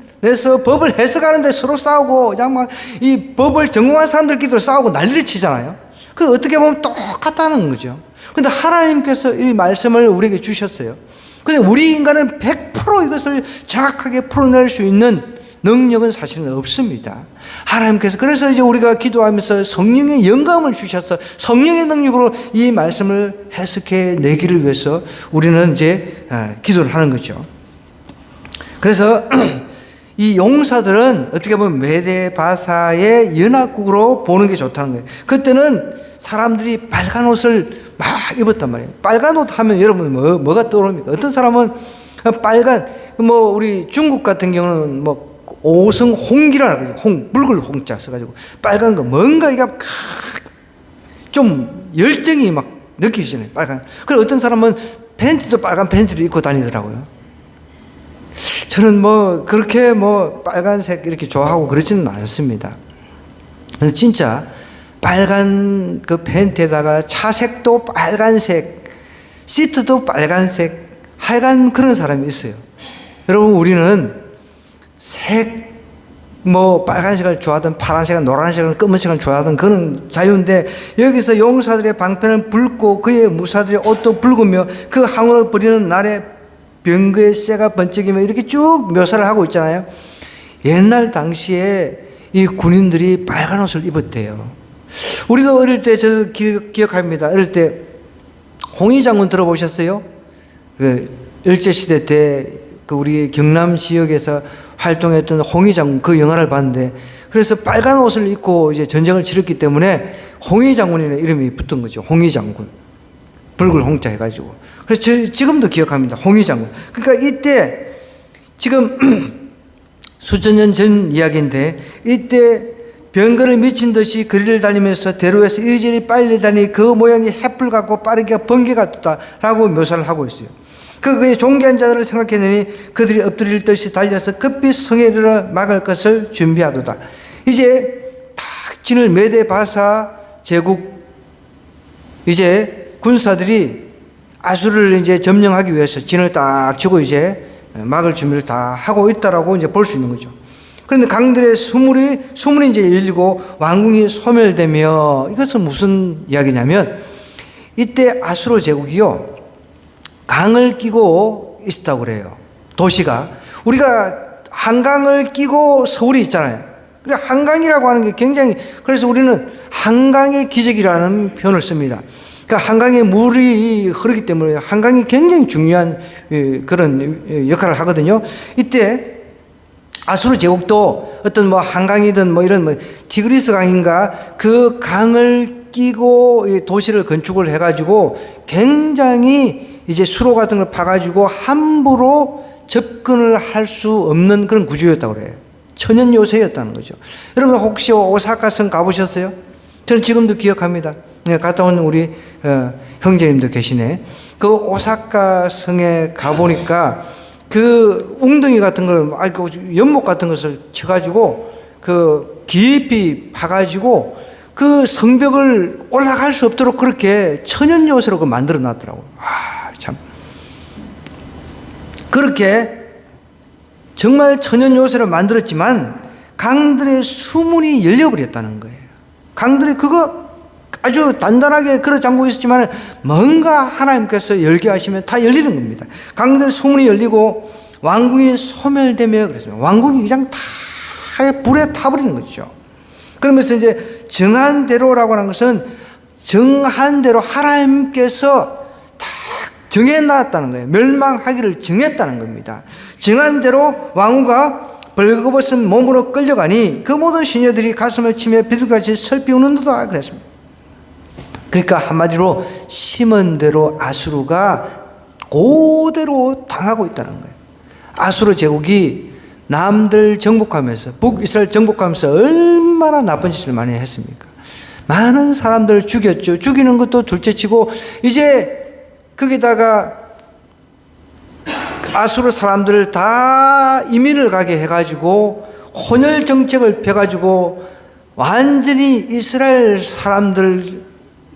법을 해석하는데 서로 싸우고, 그냥 막 이 법을 전공한 사람들끼리 싸우고 난리를 치잖아요. 그 어떻게 보면 똑같다는 거죠. 근데 하나님께서 이 말씀을 우리에게 주셨어요. 근데 우리 인간은 100% 이것을 정확하게 풀어낼 수 있는 능력은 사실은 없습니다. 하나님께서 그래서 이제 우리가 기도하면서 성령의 영감을 주셔서 성령의 능력으로 이 말씀을 해석해 내기를 위해서 우리는 이제 기도를 하는 거죠. 그래서 이 용사들은 어떻게 보면 메데 바사의 연합국으로 보는 게 좋다는 거예요. 그때는 사람들이 빨간 옷을 막 입었단 말이에요. 빨간 옷 하면 여러분 뭐가 떠오릅니까? 어떤 사람은 빨간, 우리 중국 같은 경우는 오성홍기라 그러죠. 붉은 홍자 써가지고 빨간 거 뭔가 이게 좀 열정이 막 느끼시잖아요. 빨간. 그리고 어떤 사람은 팬티도 빨간 팬티를 입고 다니더라고요. 저는 그렇게 빨간색 이렇게 좋아하고 그러지는 않습니다. 근데 진짜 빨간 그 팬티에다가 차색도 빨간색, 시트도 빨간색, 하여간 그런 사람이 있어요. 여러분, 우리는 색, 빨간색을 좋아하든 파란색을, 노란색을, 검은색을 좋아하든 그런 자유인데, 여기서 용사들의 방패는 붉고 그의 무사들의 옷도 붉으며 그 항우를 버리는 날에 병거에 쇠가 번쩍이며 이렇게 쭉 묘사를 하고 있잖아요. 옛날 당시에 이 군인들이 빨간 옷을 입었대요. 우리도 어릴 때 저 기억합니다. 어릴 때 홍위 장군 들어보셨어요? 그 일제시대 때 그 우리 경남 지역에서 활동했던 홍위 장군 그 영화를 봤는데, 그래서 빨간 옷을 입고 이제 전쟁을 치렀기 때문에 홍위 장군이라는 이름이 붙은 거죠. 홍위 장군. 붉은 홍자 해가지고. 그래서 지금도 기억합니다. 홍위 장군. 그러니까 이때 지금 수천 년 전 이야기인데, 이때 병거를 미친 듯이 거리를 달리면서 대로에서 이리저리 빨리 다니 그 모양이 횃불 같고 빠르게 번개가 떴다라고 묘사를 하고 있어요. 그의 존귀한 자들을 생각해내니 그들이 엎드릴 듯이 달려서 급히 성에 이르러 막을 것을 준비하도다. 이제 탁 진을 메대 바사 제국 이제 군사들이 아수르를 이제 점령하기 위해서 진을 딱 치고 이제 막을 준비를 다 하고 있다라고 이제 볼 수 있는 거죠. 그런데 강들의 수문이 이제 열리고 왕궁이 소멸되며, 이것은 무슨 이야기냐면 이때 아수르 제국이요 강을 끼고 있었다고 그래요. 도시가 우리가 한강을 끼고 서울이 있잖아요. 그러니까 한강이라고 하는 게 굉장히, 그래서 우리는 한강의 기적이라는 표현을 씁니다. 그러니까 한강에 물이 흐르기 때문에 한강이 굉장히 중요한 그런 역할을 하거든요. 이때 아수르 제국도 어떤 뭐 한강이든 뭐 이런 뭐 티그리스 강인가 그 강을 끼고 도시를 건축을 해가지고 굉장히 이제 수로 같은 걸 파가지고 함부로 접근을 할 수 없는 그런 구조였다고 그래요. 천연 요새였다는 거죠. 여러분 혹시 오사카 성 가보셨어요? 저는 지금도 기억합니다. 갔다 온 우리 형제님도 계시네. 그 오사카 성에 가보니까 그 웅덩이 같은 걸, 연못 같은 것을 쳐가지고 그 깊이 파가지고 그 성벽을 올라갈 수 없도록 그렇게 천연 요새로 만들어 놨더라고요. 참. 그렇게 정말 천연 요새로 만들었지만 강들의 수문이 열려버렸다는 거예요. 강들이 그거 아주 단단하게 걸어 잠그고 있었지만 뭔가 하나님께서 열게 하시면 다 열리는 겁니다. 강들의 수문이 열리고 왕궁이 소멸되며 그랬습니다. 왕궁이 그냥 다 불에 타버리는 거죠. 그러면서 이제 정한대로라고 하는 것은 정한대로 하나님께서 다 정해놨다는 거예요. 멸망하기를 정했다는 겁니다. 정한대로 왕후가 벌거벗은 몸으로 끌려가니 그 모든 시녀들이 가슴을 치며 비둘기같이 슬피 우는도다 그랬습니다. 그러니까 한마디로 심은 대로 아수르가 그대로 당하고 있다는 거예요. 아수르 제국이 남들 정복하면서, 북이스라엘 정복하면서 얼마나 나쁜 짓을 많이 했습니까? 많은 사람들을 죽였죠. 죽이는 것도 둘째치고 이제 거기다가 아수르 사람들을 다 이민을 가게 해가지고 혼혈 정책을 펴가지고 완전히 이스라엘 사람들,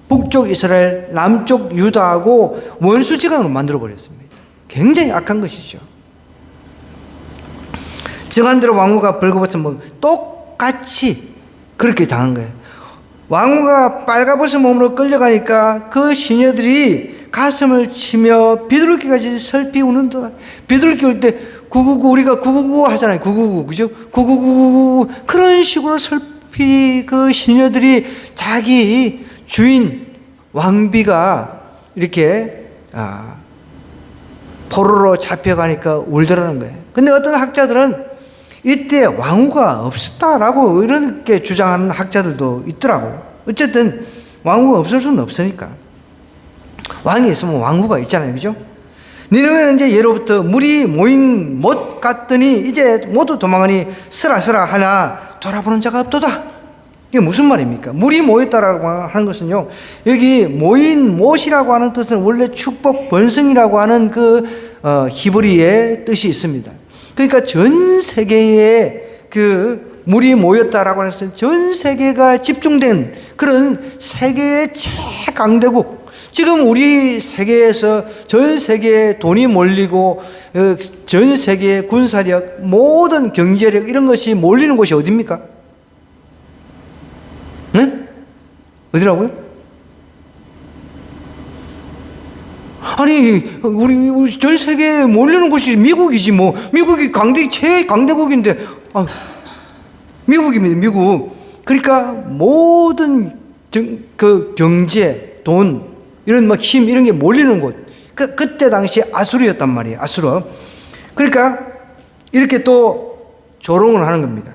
북쪽 이스라엘, 남쪽 유다하고 원수지간으로 만들어버렸습니다. 굉장히 악한 것이죠. 정한대로 왕후가 벌거벗은 몸 똑같이 그렇게 당한 거예요. 왕후가 빨가벗은 몸으로 끌려가니까 그 시녀들이 가슴을 치며 비둘기같이 슬피 우는다. 비둘기 울 때 구구구, 우리가 구구구 하잖아요. 구구구, 그죠? 구구구, 그런 식으로 슬피 그 시녀들이 자기 주인 왕비가 이렇게 포로로 잡혀가니까 울더라는 거예요. 근데 어떤 학자들은 이때 왕후가 없었다라고 이렇게 주장하는 학자들도 있더라고요. 어쨌든 왕후가 없을 수는 없으니까. 왕이 있으면 왕후가 있잖아요. 그죠? 니느웨는 이제 예로부터 물이 모인 못 갔더니 이제 모두 도망하니 쓰라쓰라 하나 돌아보는 자가 없도다. 이게 무슨 말입니까? 물이 모였다라고 하는 것은요, 여기 모인 못이라고 하는 뜻은 원래 축복 번성이라고 하는 그 히브리의 뜻이 있습니다. 그러니까 전 세계에 그 물이 모였다라고 하는 것은 전 세계가 집중된 그런 세계의 최강대국, 지금 우리 세계에서 전 세계에 돈이 몰리고 전 세계의 군사력, 모든 경제력 이런 것이 몰리는 곳이 어디입니까? 네? 어디라고요? 아니 우리 전 세계에 몰리는 곳이 미국이지 뭐. 미국이 최강대국인데 미국입니다. 미국. 그러니까 모든 그 경제, 돈 이런 막 힘 이런 게 몰리는 곳. 그때 당시 아수르였단 말이에요. 아수르. 그러니까 이렇게 또 조롱을 하는 겁니다.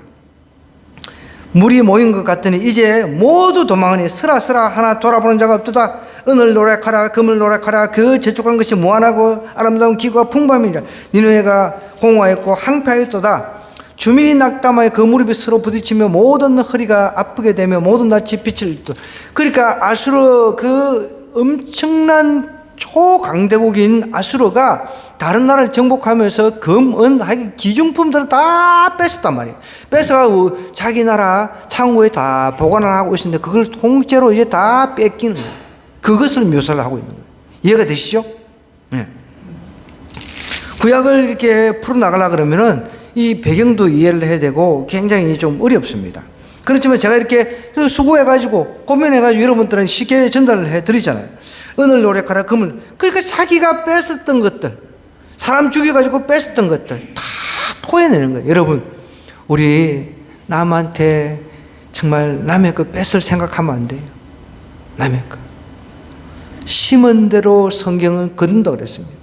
물이 모인 것 같더니 이제 모두 도망하니 스라스라 하나 돌아보는 자가 없도다. 은을 노력하라 금을 노력하라 그 재촉한 것이 무한하고 아름다운 기구가 풍부함이니라. 니느웨가 공허했고 황폐하였도다. 주민이 낙담하여 그 무릎이 서로 부딪히며 모든 허리가 아프게 되며 모든 낯이 빛을 잃다. 그러니까 아수르 그 엄청난 초강대국인 아수르가 다른 나라를 정복하면서 금, 은, 하기 기중품들을 다 뺐었단 말이에요. 뺏어가고 자기 나라 창고에 다 보관을 하고 있었는데 그걸 통째로 이제 다 뺏기는 거예요. 그것을 묘사를 하고 있는 거예요. 이해가 되시죠? 네. 구약을 이렇게 풀어나가려고 그러면은 이 배경도 이해를 해야 되고 굉장히 좀 어렵습니다. 그렇지만 제가 이렇게 수고해가지고 고민해가지고 여러분들은 쉽게 전달을 해드리잖아요. 은을 노력하라 금을. 그러니까 자기가 뺏었던 것들, 사람 죽여가지고 뺏었던 것들 다 토해내는 거예요. 여러분, 우리 남한테 정말 남의 거 뺏을 생각하면 안 돼요. 남의 거. 심은 대로 성경은 거둔다 그랬습니다.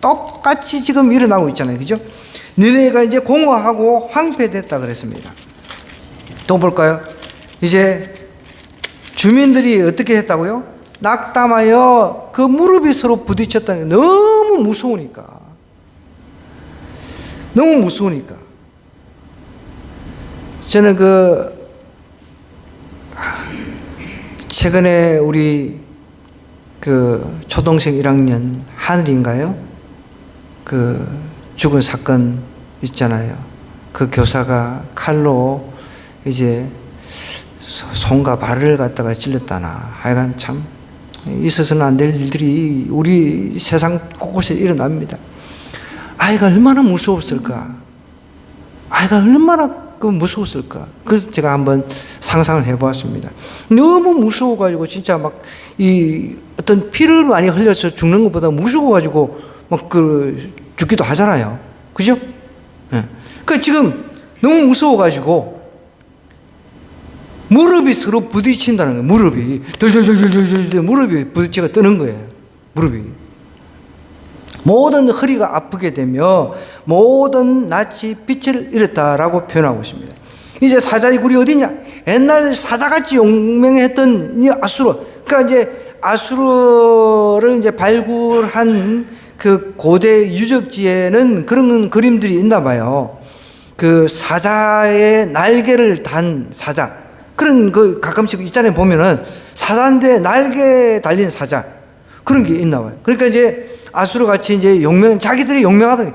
똑같이 지금 일어나고 있잖아요. 그죠? 니네가 이제 공허하고 황폐됐다 그랬습니다. 또 볼까요? 이제 주민들이 어떻게 했다고요? 낙담하여 그 무릎이 서로 부딪혔다는 게 너무 무서우니까. 너무 무서우니까. 저는 최근에 우리 초등생 1학년 하늘인가요? 죽은 사건 있잖아요. 그 교사가 칼로 이제 손과 발을 갖다가 찔렀다나. 하여간 참 있어서는 안 될 일들이 우리 세상 곳곳에 일어납니다. 아이가 얼마나 무서웠을까? 아이가 얼마나 무서웠을까? 그래서 제가 한번 상상을 해보았습니다. 너무 무서워가지고 진짜 막 어떤 피를 많이 흘려서 죽는 것보다 무서워가지고 막 죽기도 하잖아요. 그죠? 예. 지금 너무 무서워가지고 무릎이 서로 부딪힌다는 거예요. 무릎이 덜덜덜덜덜 무릎이 부딪혀가 뜨는 거예요. 무릎이 모든 허리가 아프게 되며 모든 낯이 빛을 잃었다라고 표현하고 있습니다. 이제 사자의 굴이 어디냐? 옛날 사자같이 용맹했던 이 아수르. 그러니까 이제 아수르를 이제 발굴한 그 고대 유적지에는 그런 그림들이 있나 봐요. 그 사자의 날개를 단 사자. 그런 가끔씩 있잖아요. 보면은 사자인데 날개 달린 사자. 그런 게 있나 봐요. 그러니까 이제 아수르 같이 이제 자기들이 용맹하다.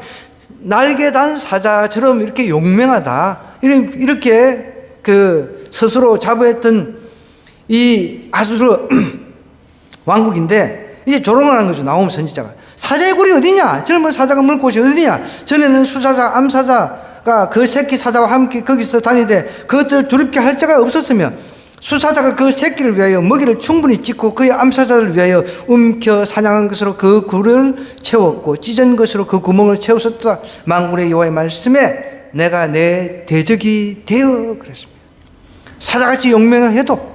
날개 단 사자처럼 이렇게 용맹하다. 이렇게 스스로 자부했던 이 아수르 왕국인데 이제 조롱을 하는 거죠. 나홈 선지자가. 사자의 굴이 어디냐? 젊은 사자가 물 곳이 어디냐? 전에는 수사자, 암사자가 그 새끼 사자와 함께 거기서 다니되 그것들 두렵게 할 자가 없었으며 수사자가 그 새끼를 위하여 먹이를 충분히 찢고 그의 암사자를 위하여 움켜 사냥한 것으로 그 굴을 채웠고 찢은 것으로 그 구멍을 채웠었다. 만군의 여호와의 말씀에 내가 내 대적이 되어 그랬습니다. 사자같이 용맹해도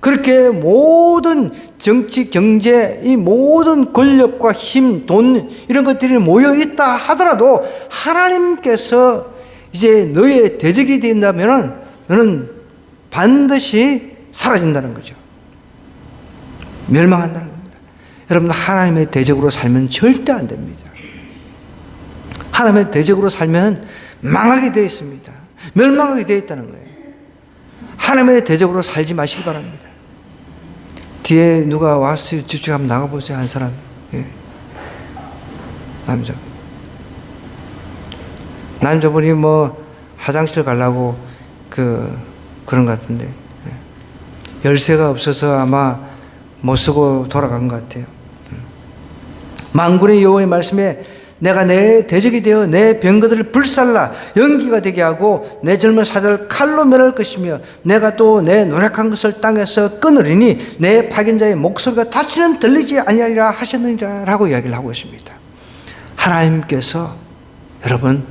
그렇게 모든 정치, 경제, 이 모든 권력과 힘, 돈 이런 것들이 모여 있다 하더라도 하나님께서 이제 너의 대적이 된다면 너는 반드시 사라진다는 거죠. 멸망한다는 겁니다. 여러분, 하나님의 대적으로 살면 절대 안 됩니다. 하나님의 대적으로 살면 망하게 되어 있습니다. 멸망하게 되어 있다는 거예요. 하나님의 대적으로 살지 마시기 바랍니다. 뒤에 누가 왔어요? 저쪽에 한번 나가보세요. 한 사람. 예. 남자분이 화장실 가려고 그런 것 같은데. 예. 열쇠가 없어서 아마 못 쓰고 돌아간 것 같아요. 만군의 여호와의 말씀에 내가 내 대적이 되어 내 병거들을 불살라 연기가 되게 하고 내 젊은 사자를 칼로 멸할 것이며 내가 또 내 노력한 것을 땅에서 끊으리니 내 파견자의 목소리가 다시는 들리지 아니하리라 하셨느니라 라고 이야기를 하고 있습니다. 하나님께서 여러분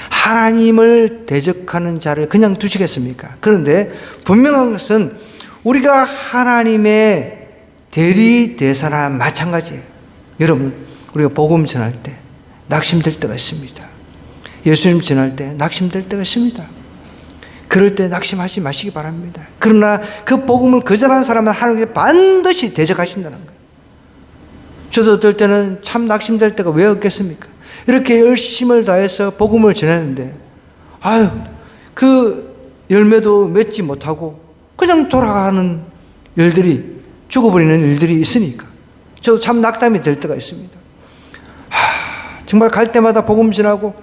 하나님을 대적하는 자를 그냥 두시겠습니까? 그런데 분명한 것은 우리가 하나님의 대리대사나 마찬가지예요. 여러분 우리가 복음 전할 때 낙심될 때가 있습니다. 예수님 전할 때 낙심될 때가 있습니다. 그럴 때 낙심하지 마시기 바랍니다. 그러나 그 복음을 거절하는 사람은 하나님께 반드시 대적하신다는 거예요. 저도 어떨 때는 참 낙심될 때가 왜 없겠습니까? 이렇게 열심을 다해서 복음을 전했는데 그 열매도 맺지 못하고 그냥 돌아가는 일들이 죽어버리는 일들이 있으니까 저도 참 낙담이 될 때가 있습니다. 정말 갈 때마다 복음 전하고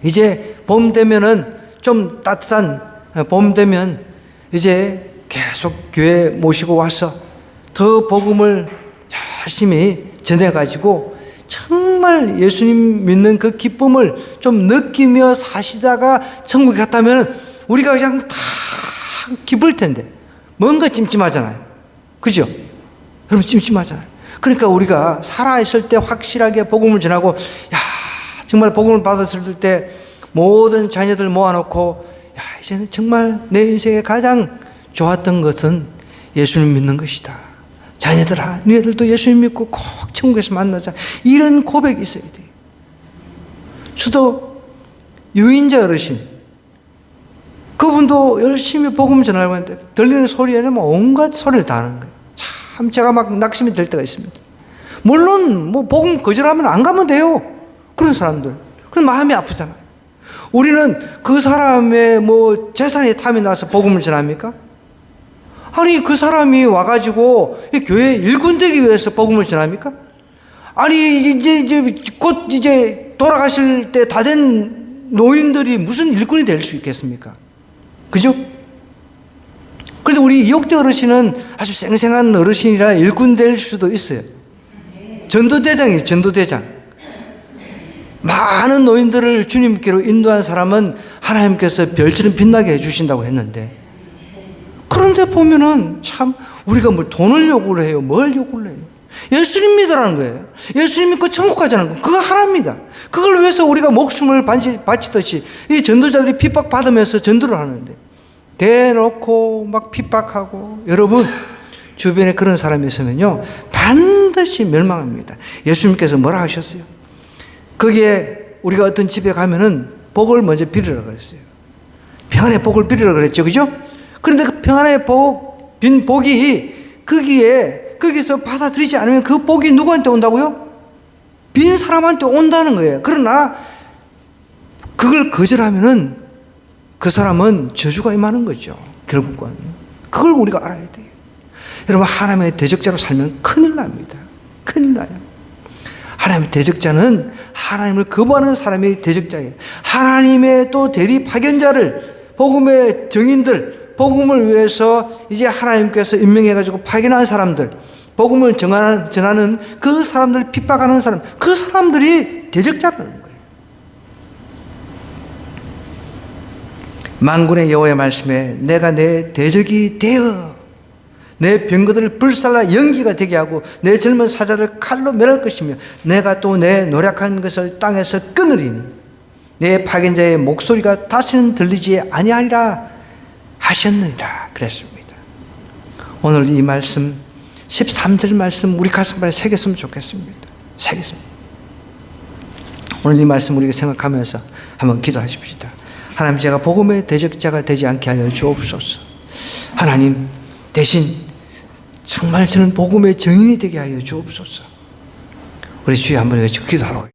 이제 봄 되면은 좀 따뜻한 봄 되면 이제 계속 교회 모시고 와서 더 복음을 열심히 전해가지고 정말 예수님 믿는 그 기쁨을 좀 느끼며 사시다가 천국에 갔다면 우리가 그냥 다 기쁠 텐데 뭔가 찜찜하잖아요. 그죠? 여러분 찜찜하잖아요. 그러니까 우리가 살아있을 때 확실하게 복음을 전하고 정말 복음을 받았을 때 모든 자녀들 모아놓고 이제는 정말 내 인생에 가장 좋았던 것은 예수님 믿는 것이다. 자녀들아 너희들도 예수님 믿고 꼭 천국에서 만나자. 이런 고백이 있어야 돼요. 저도 유인자 어르신 그분도 열심히 복음 전하려고 했는데 들리는 소리에는 온갖 소리를 다 하는 거예요. 참 제가 막 낙심이 될 때가 있습니다. 물론 복음 거절하면 안 가면 돼요. 그런 사람들. 그럼 마음이 아프잖아요. 우리는 그 사람의 재산이 탐이 나서 복음을 전합니까? 아니 그 사람이 와가지고 교회 일꾼 되기 위해서 복음을 전합니까? 아니 이제 곧 돌아가실 때 다 된 노인들이 무슨 일꾼이 될 수 있겠습니까? 그죠? 그런데 우리 이옥대 어르신은 아주 생생한 어르신이라 일꾼 될 수도 있어요. 전도대장이에요. 전도대장. 많은 노인들을 주님께로 인도한 사람은 하나님께서 별처럼 빛나게 해주신다고 했는데 그런데 보면은 참 우리가 돈을 요구를 해요. 뭘 요구를 해요? 예수님 믿으라는 거예요. 예수님 믿고 천국 가자는 거예요. 그거 하나입니다. 그걸 위해서 우리가 목숨을 바치듯이 이 전도자들이 핍박받으면서 전도를 하는데 대놓고 막 핍박하고 여러분 주변에 그런 사람이 있으면요 반드시 멸망합니다. 예수님께서 뭐라 하셨어요? 거기에 우리가 어떤 집에 가면은 복을 먼저 빌으라 그랬어요. 평안의 복을 빌으라 그랬죠. 그죠? 그런데 그 평안의 빈 복이 거기서 받아들이지 않으면 그 복이 누구한테 온다고요? 빈 사람한테 온다는 거예요. 그러나 그걸 거절하면은 그 사람은 저주가 임하는 거죠. 결국은. 그걸 우리가 알아야 돼요. 여러분 하나님의 대적자로 살면 큰일 납니다. 큰일 나요. 하나님의 대적자는 하나님을 거부하는 사람이 대적자예요. 하나님의 또 대리 파견자를 복음의 증인들 복음을 위해서 이제 하나님께서 임명해가지고 파견한 사람들 복음을 전하는 그 사람들을 핍박하는 사람 그 사람들이 대적자라는 거예요. 만군의 여호와의 말씀에 내가 내 대적이 되어 내 병거들을 불살라 연기가 되게 하고 내 젊은 사자를 칼로 멸할 것이며 내가 또 내 노력한 것을 땅에서 끊으리니 내 파견자의 목소리가 다시는 들리지 아니하리라 하셨느니라 그랬습니다. 오늘 이 말씀 13절 말씀 우리 가슴에 새겼으면 좋겠습니다. 새겼습니다. 오늘 이 말씀 우리가 생각하면서 한번 기도하십시다. 하나님 제가 복음의 대적자가 되지 않게 하여 주옵소서. 하나님 대신 정말 저는 복음의 증인이 되게 하여 주옵소서. 우리 주여 한번 기도하러